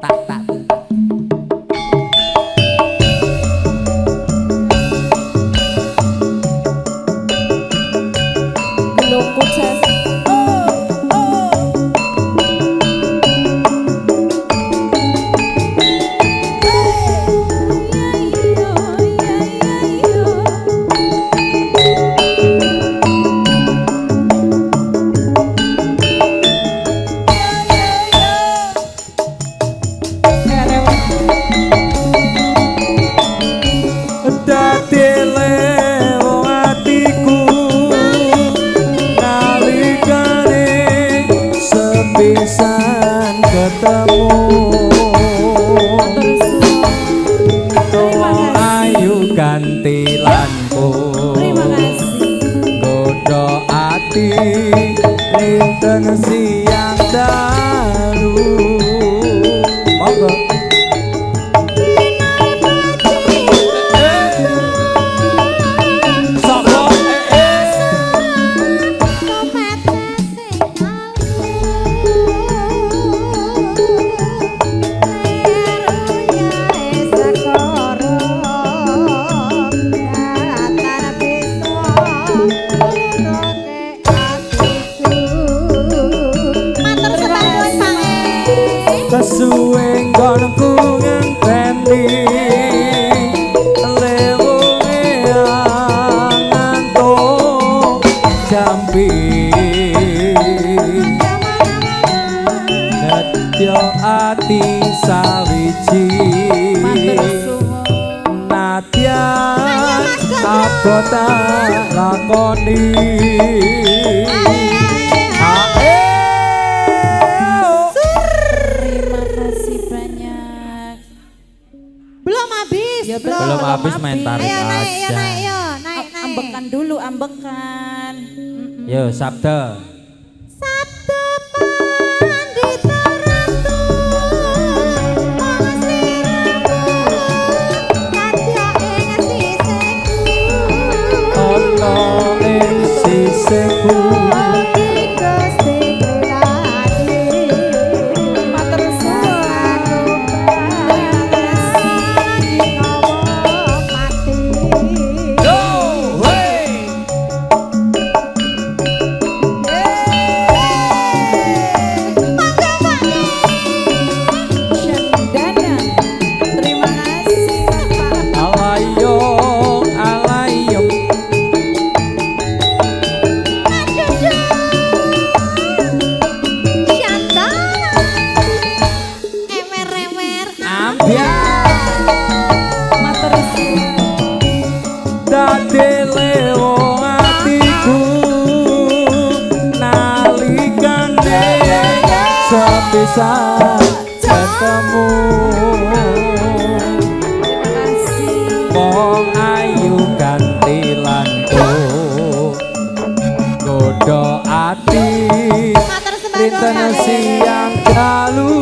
Tak tak. Gelungku jas. Pisan ketemu Towo ayu gantilanku Terima kasih. Godho ati linten siang dalu Monggo kesuwen nggonku ngenteni lewunge ngantuk jampi nedya ati sawiji nadyan abota lakoni Ya, Belum habis main tarik Ayo, naik, aja. naik, yo, naik. Ambekan dulu, ambekan. Yo sabda. Sabda pandita ratu, kadya ing sisihku. ana ing sisihku bisa ketemu wong ayu gantilanku godho ati rinten siang dalu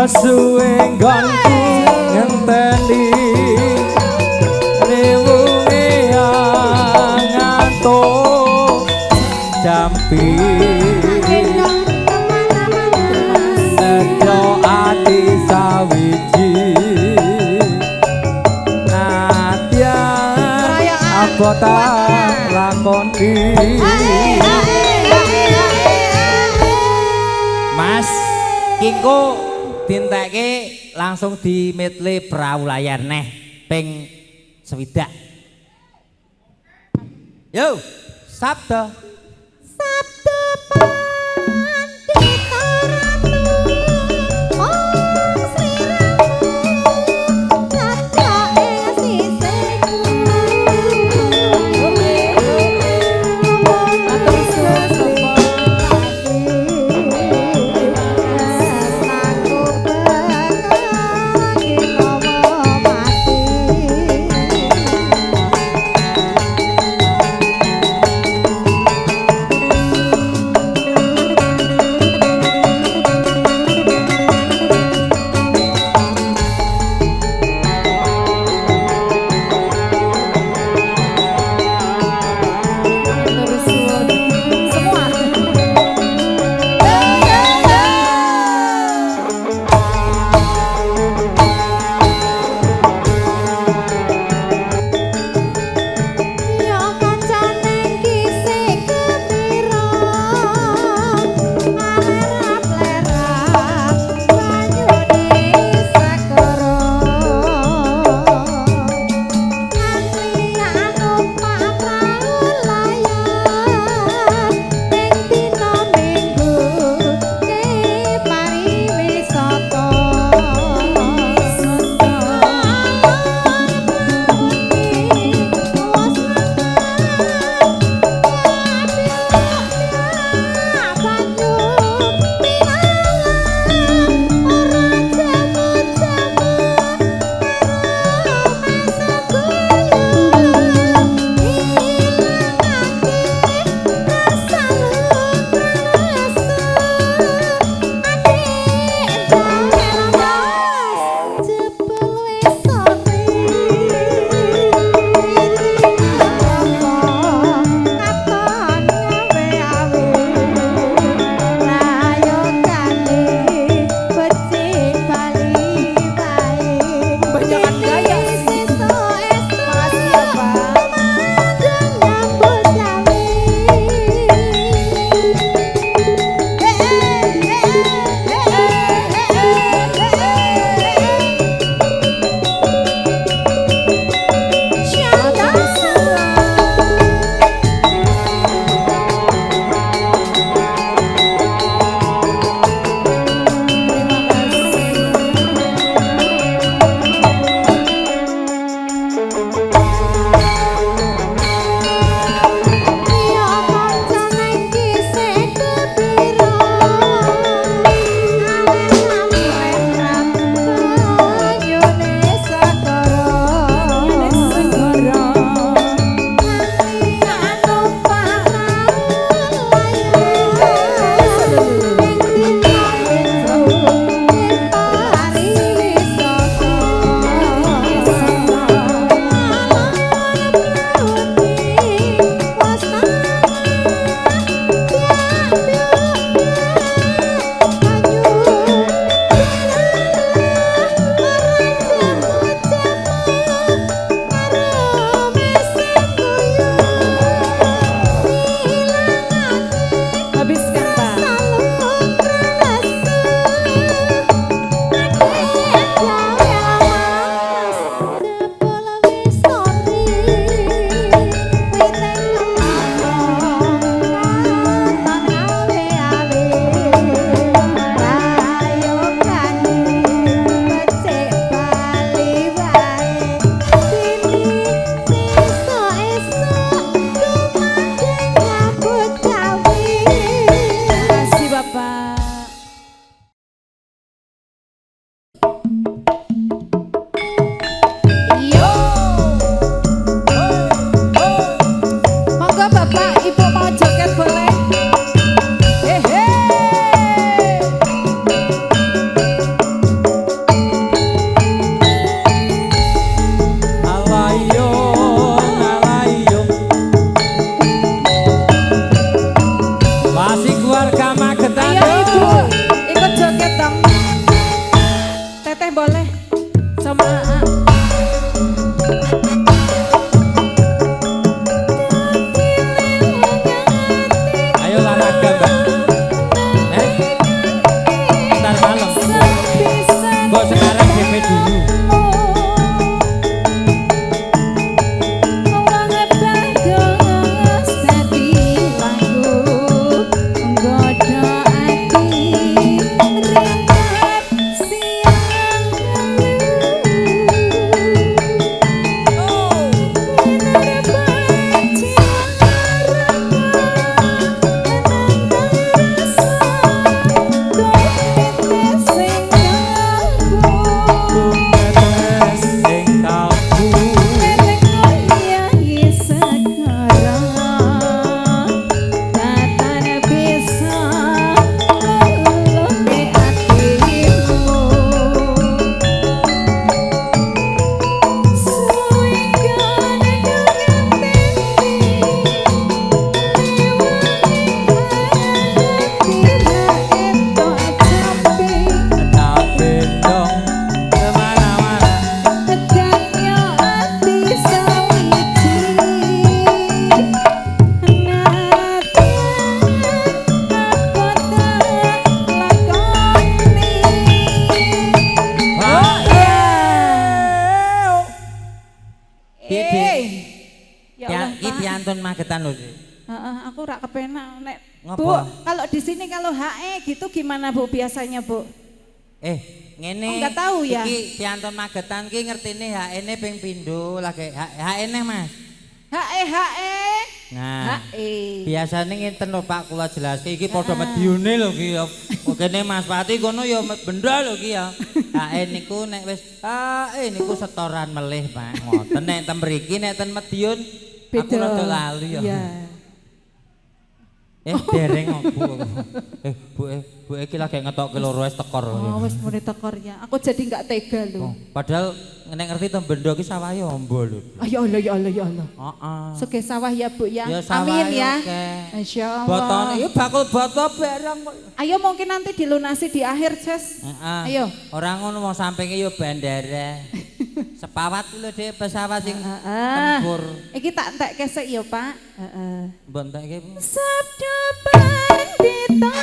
suwe nggonku ngenteni rewunge ngantuk jampi nedya ati sawiji nadyan abota lakoni Mas Kiko dintekke langsung di medley perahu layar neh ping 60. Yo, sabda. Sabda pandita ratu, om sliramu, kadya ing sisihku. Matur suwun. ntar malam. Kok sekarang DP dulu. Piantun Magetan lho. Aku rak kepenak nek. Ngapa? Bu, kalau di sini kalau HE gitu gimana Bu biasanya Bu? Ngene. Oh, nggak tahu ya. Iki piantun Magetan ki ngertine HE-ne ping pindho lagi HE-ne Mas. HE. Nah. HE. Biasane ngenten lho Pak kula jelaske iki padha medyune lho ki ya. Kene Mas Pati kono ya benda lho ki ya. HE niku nek wis niku setoran melih Pak. Ngoten nek ten mriki nek ten Madiun aku rada lali ya. Iya. Dereng Bu. Bu iki lagi ngetokke loro wis tekor. Oh, wis muni tekor ya. Aku jadi enggak tega lho. Padahal nek ngerti to benda ki sawahe ombo lho. Ya Allah ya Allah ya Allah. Heeh. Suge sawah ya Bu ya. Ya, sawah Amin ya. oke. Insyaallah. Botone ya bakul boto barang kok. Ayo mungkin nanti dilunasi di akhir, Ces. Heeh. Ayo. Ora ngono mau sampinge ya bandara. Sepawat lho Dek pesawat sing Heeh. tempur. Iki tak entek kesek ya, Pak. Heeh. Mbok entekke. Sabda pandita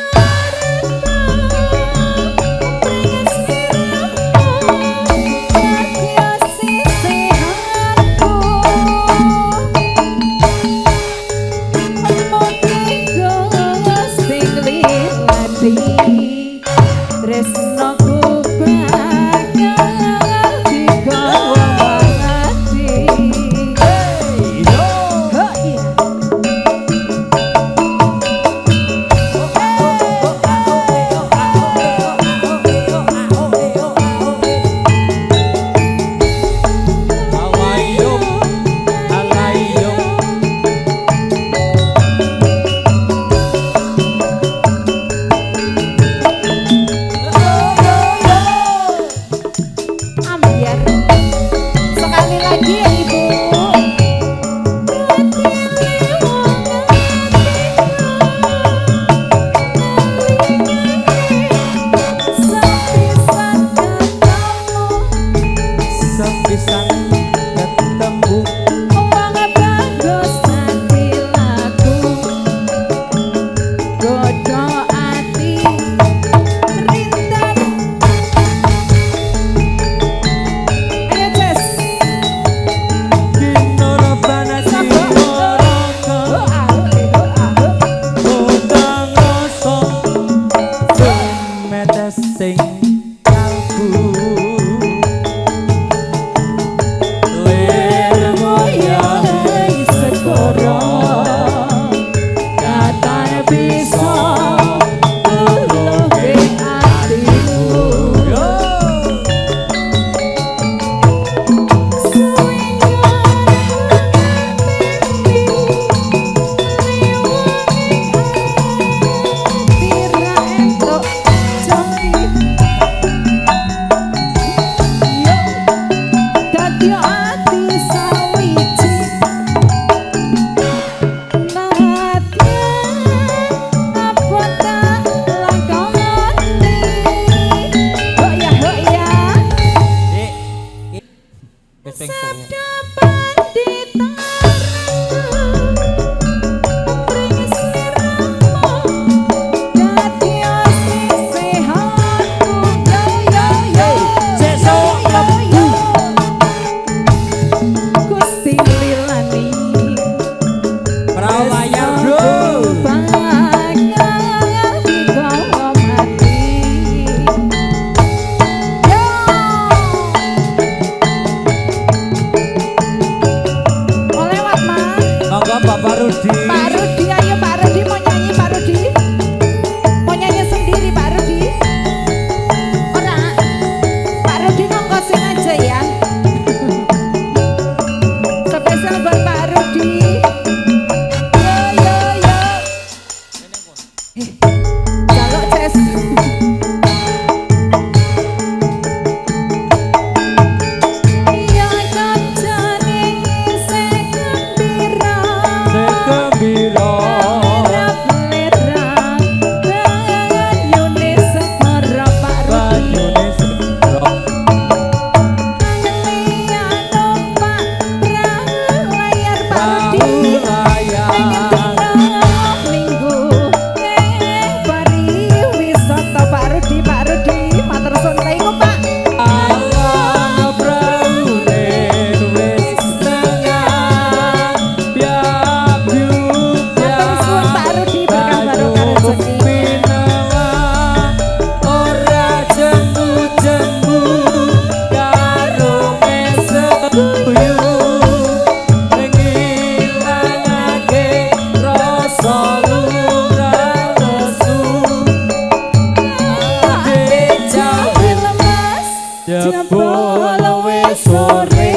jebul wis sore.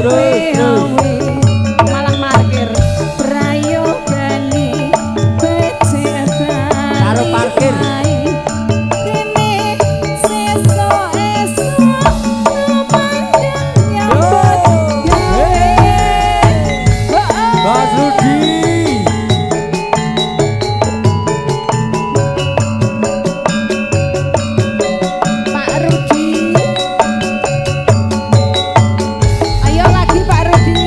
Terus. Malah parkir prayogane becetan Karo parkir. kene sesuk-esuk pandang nyambut gawe. Mas Rudi. Pak Rudi, ayo lagi Pak Rudi,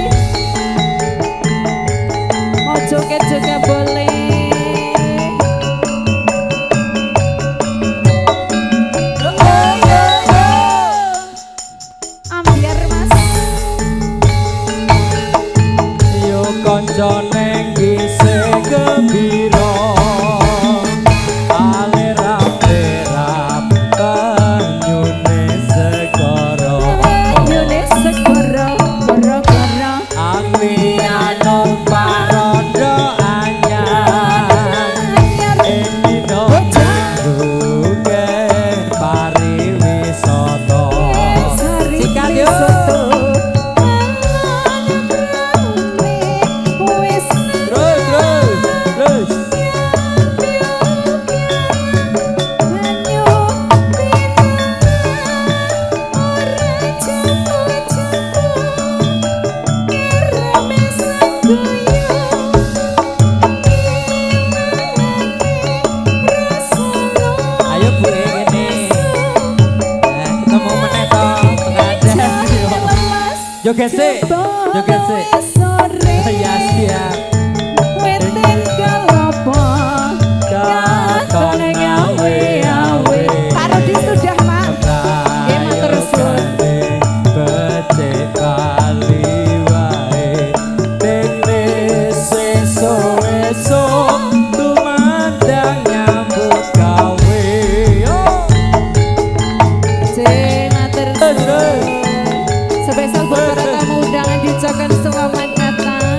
mau joget-joget boleh. Ambiar Mas. Yo kanca neng gise gembira alirap-lirap banyune segara Banyune segara gara-gara Ami anom parondo anyar anyar Endino ruge pariwisata sari Sikat yuk. soto. Wis Terus banyu ora jatuh-jatuh ngereme sagoyo Ayo Bu kene. Ketemu meneh to pengajian. Joget sik. Joget sik. Ya siap. Weten kalopo katon ngawe-awe. Pak Rudi sudah Pak. Nggih matur suwun. becik kali wae dene sesuk-esuk tumandang nyambut gawe Cek matur suwun. Spesial buat para tamu undangan diucapkan selamat datang.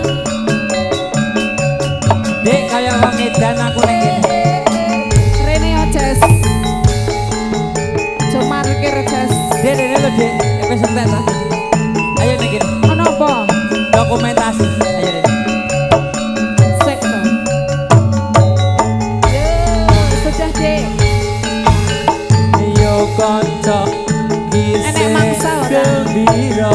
Dek kaya wong edan aku ning kene. Rene Oces. Cuma parkir Oces. Dek rene lho Dek. Wis entek ta. Ayo ning kene. Ono apa? Dokumentasi. Ayo Dek. Sek to. Yo, sudah Dek. yo kanca Enek gise mangsa ora? gembira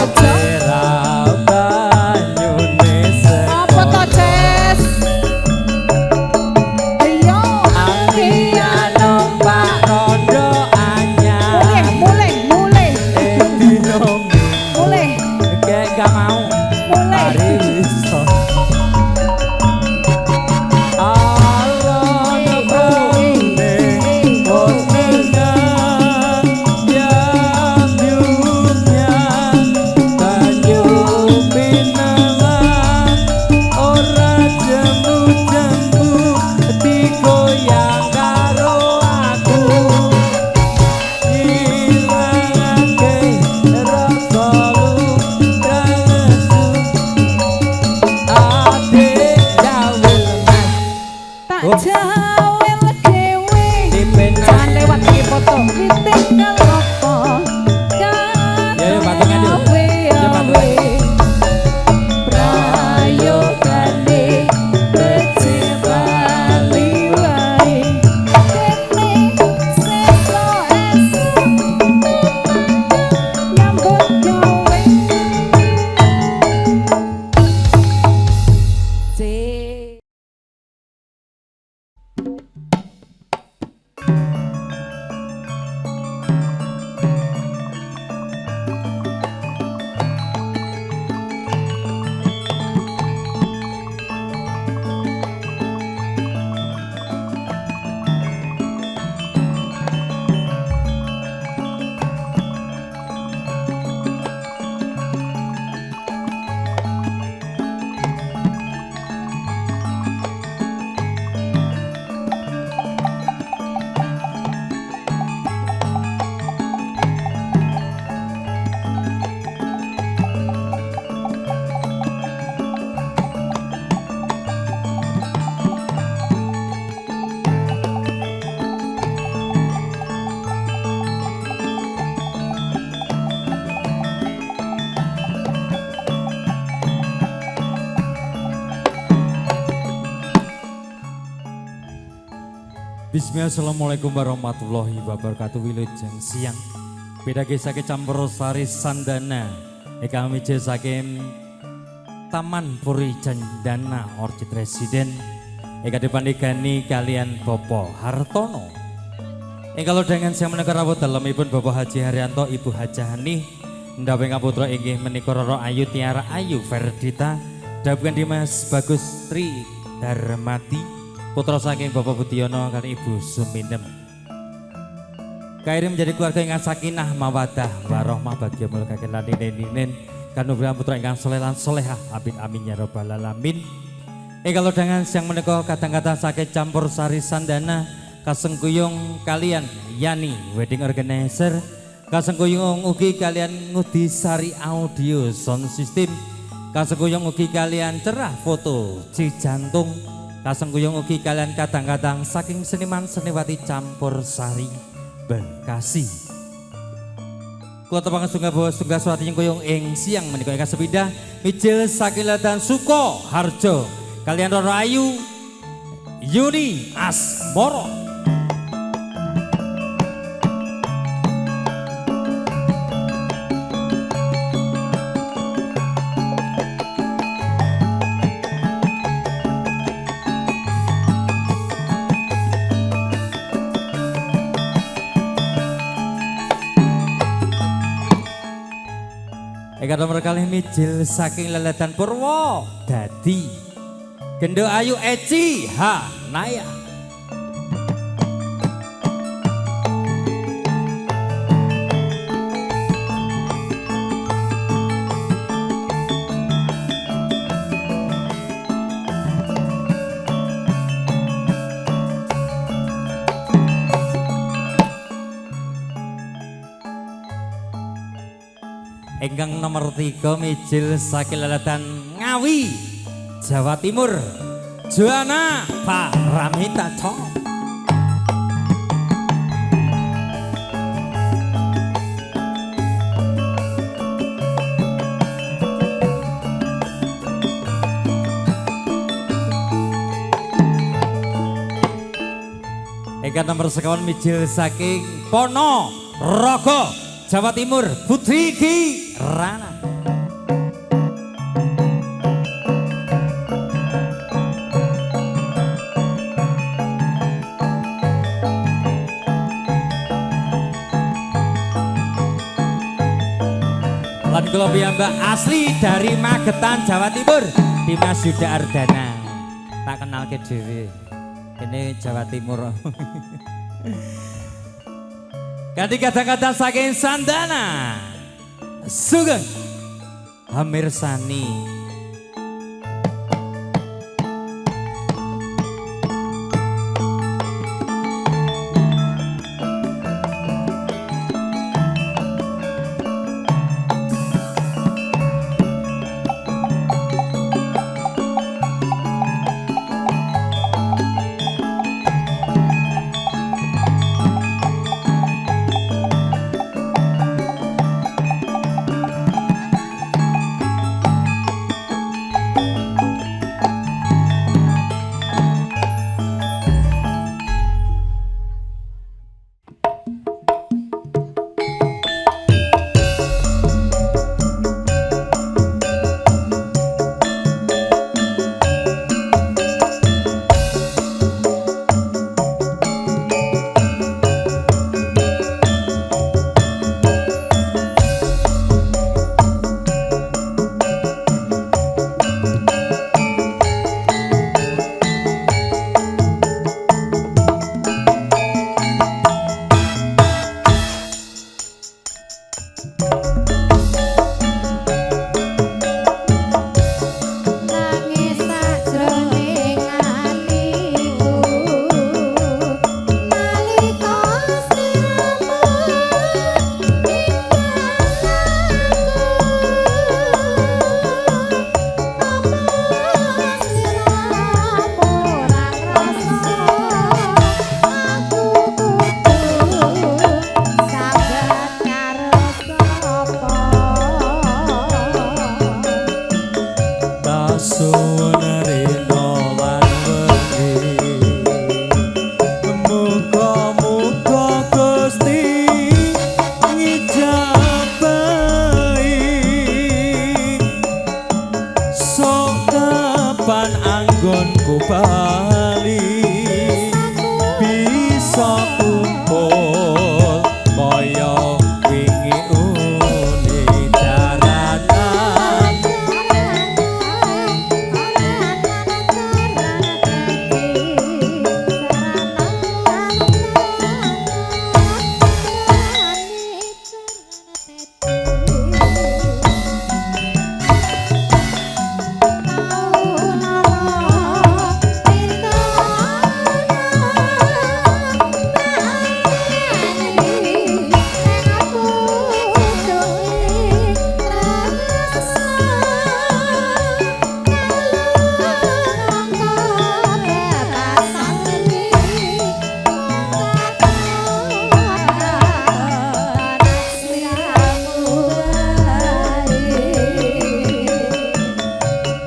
alirap-lirap banyune Apa to Ces? Ayo, Amiano parondo anyar mulai, mulai, Endino mulai, kayak gak mau mulai. pariwisata alon browne osnenga ya biunya banyu pinalan ora jemu-jemu digoyang karo aku ilangake rasa lu kalesu Bismillah, assalamualaikum warahmatullahi wabarakatuh. Wilujeng siang beda gesake campur sari sandana kami saking Taman Puri Cendana Orchid Residen dipandhigani kalian Bapak Hartono. Kalau dengan siang menika rawuh dalemipun Bapak Haji Haryanto, Ibu Hajah ndawuh kaputra inggih menika Roro Ayu Tiara Ayu Ferdita, dawuhan Dimas Bagus Tri Darmati, putra saking Bapak Budiono kali Ibu Suminem. Kairi menjadi keluarga ingkang sakinah mawadah warohmah bahagia mulkaken lan ninen kanugrahan putra ingkang saleh lan salehah, amin amin ya rabbal alamin. Kalau dengan siang menika kadang-kadang saking campur sari sandana kasengkuyung kalian Yani Wedding Organizer, kasengkuyung ugi kalian Ngudi Sari Audio Sound System, kasengkuyung ugi kalian Cerah Foto Cijantung, kasengkuyung ugi kalian kadang-kadang saking seniman seniwati campur sari Bekasi. Kula tepangan sunggah bawa sunggah suwati kuyung ing siang menika ingkang sepindah mijil saking Latan Suko Harjo kalian Roro Ayu Yuni Asmoro. Nomor kali mijil saking Leletan Purwo dadi Gendo Ayu Eci Ha Naya. Ingkang nomor 3 mijil saking Leletan Ngawi Jawa Timur Joana Paramita Cok. Ingkang nomor 2 mijil saking Pono Rogo Jawa Timur Putri Kirana. Lan kula piyambak asli dari Magetan Jawa Timur, Dimas Yuda Ardana. Tak kenalke dhewe. Ini Jawa Timur. Ganti kata-kata saking Sandana Sugeng Hamir Sani. nggonku bali bisa kumpul kaya wingi uni jaranan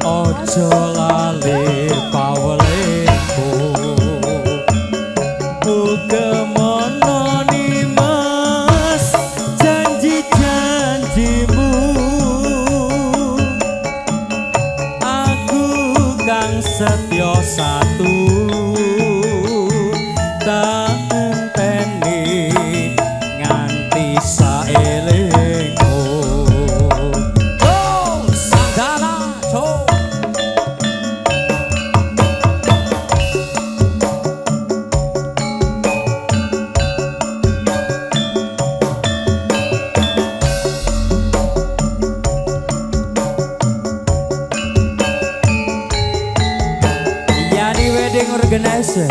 ojo lali pawelingku ugemono nimas janji-janjimu aku kang setya satu tak enteni nganti saelingmu sandala cho Yani wedding organizer.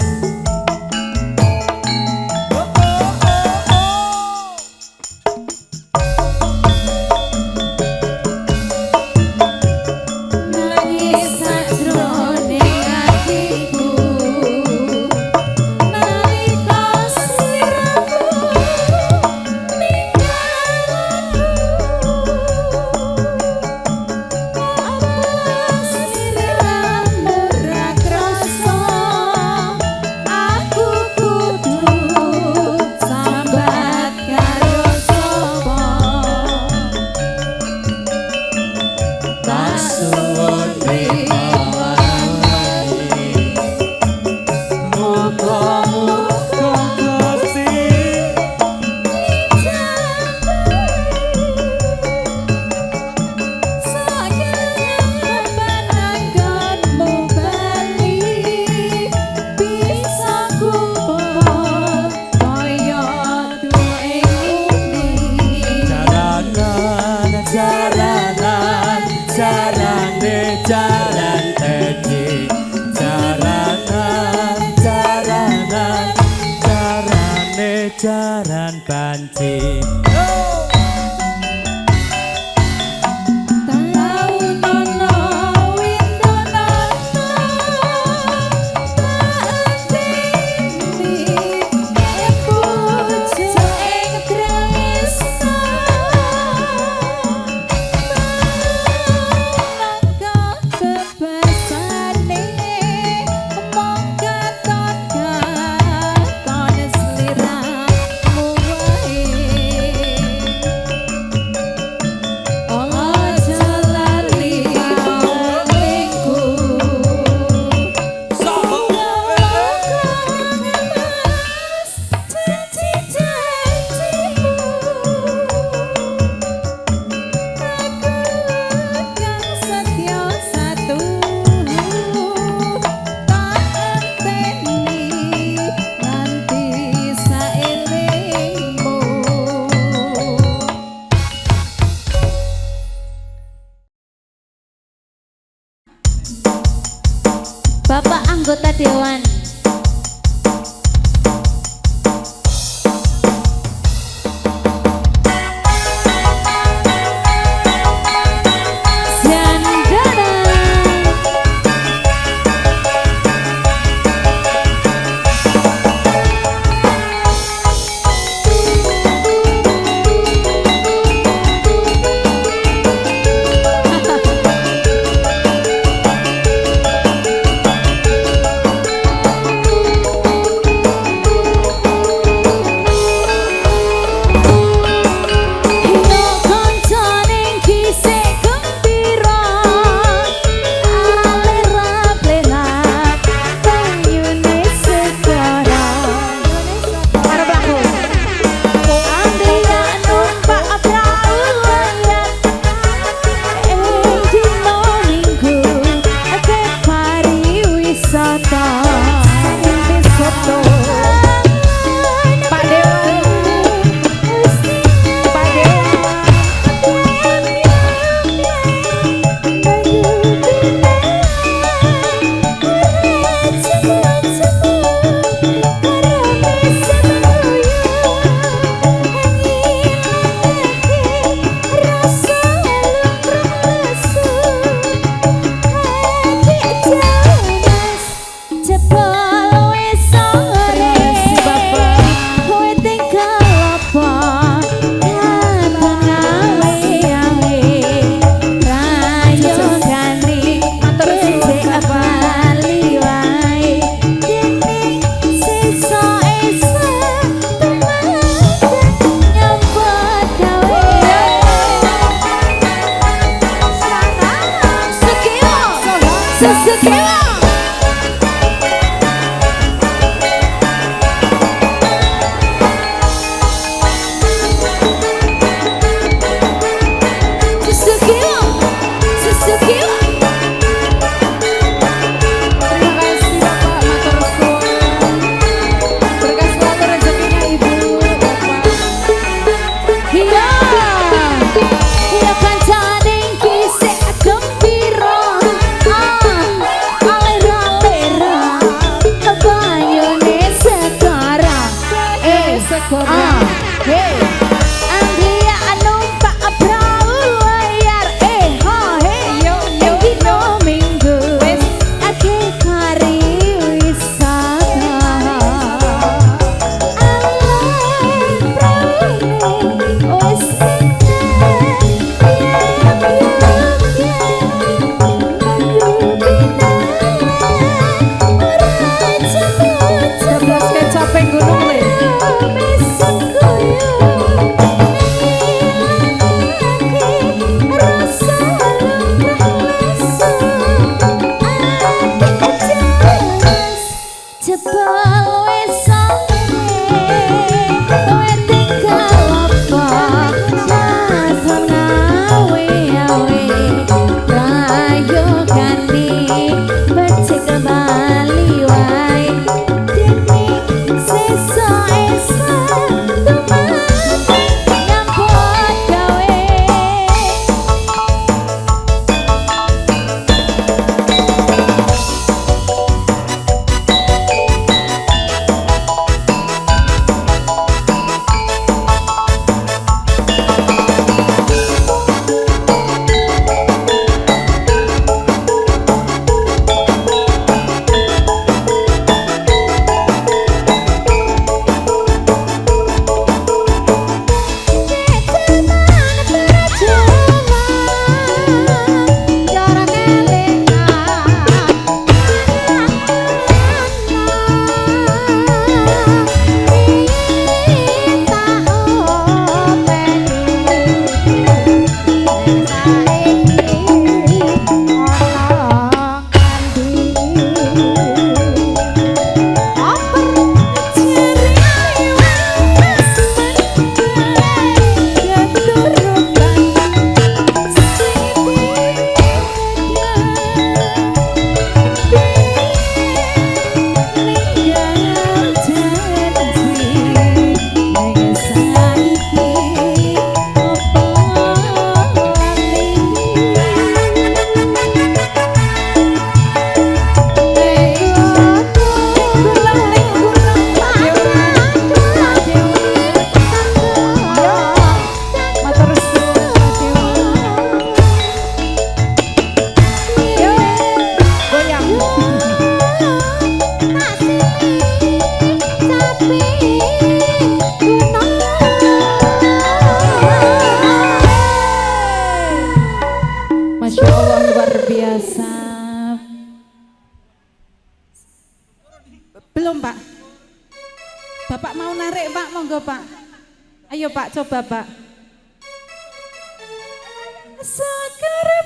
Jaran banci Bapak anggota Dewan. Belum Pak. Bapak mau narik Pak, monggo Pak. Ayo Pak, coba Pak. Sakar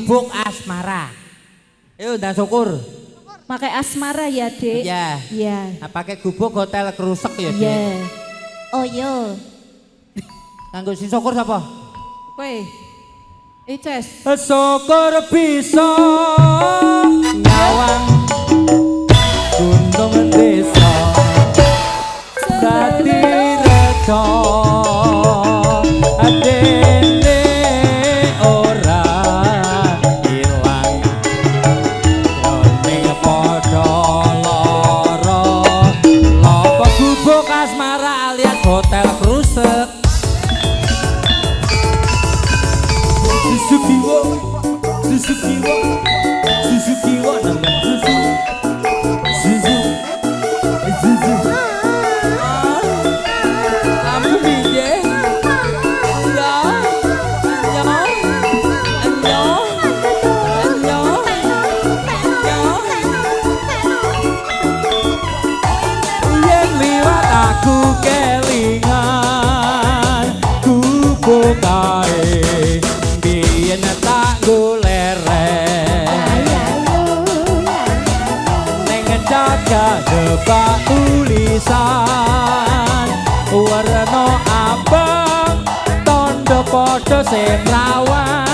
gubuk asmara. Ayo ndang syukur. Pakai asmara ya, Dek? Iya. Iya. Nah, pakai gubuk hotel kerusek ya, Dek. Iya. Oh yo. Kanggo sing syukur sapa? Kowe. Ices. Syukur bisa nyawang gunung desa dadi reca adene ora ilang jroning padha lara lapa gubuk asmara alias hotel krusek Suzukiwo Suzukiwo Suzukiwo nambah Suzu Suzu Kamu piye? Ya Yen liwat aku kelingan gubuk kae biyen tak goleren ning jaga debak tulisan warna abang tondo padha sing rawan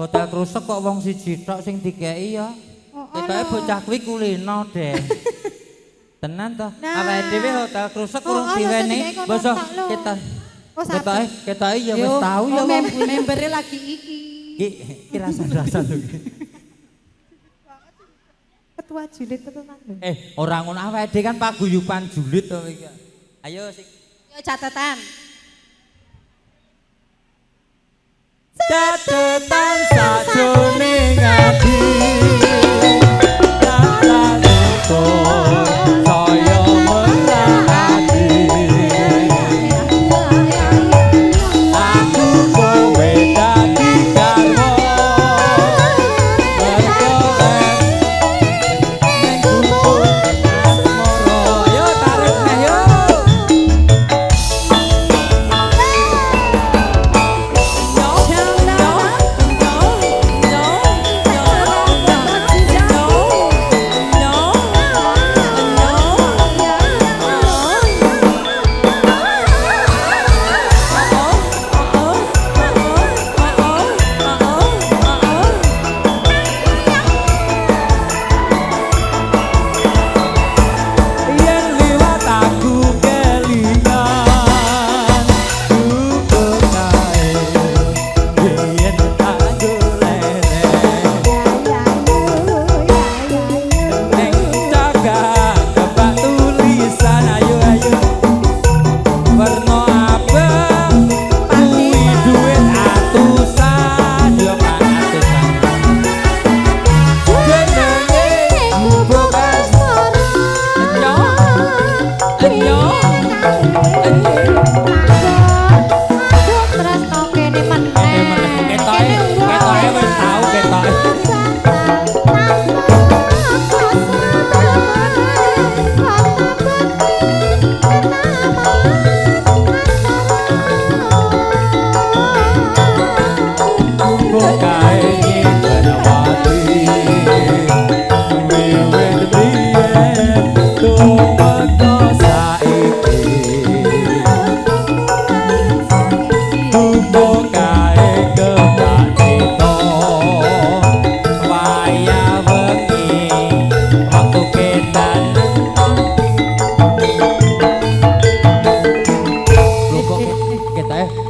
hotel krusek kok wong siji tok sing dikeki ya. Ketoke bocah kuwi kulino, Dek. Tenan to. Awake dhewe hotel krusek urung diweni. Bosok kita. Ketoke ya wis tau ya Membere lagi iki. Iki rasa-rasa lho. Ketua julid tenan lho. Ora ngono awake dhewe kan paguyuban julid to iki. Ayo sing Yo catatan. Catatan sajroning ati Catatan saya merahati Aku kowe dadi garwa bergolek ning gubuk asmara Yo tarik neh yo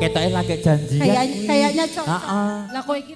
ketoke lagi janjian. Kayaknya cocok. Heeh. Lah kowe iki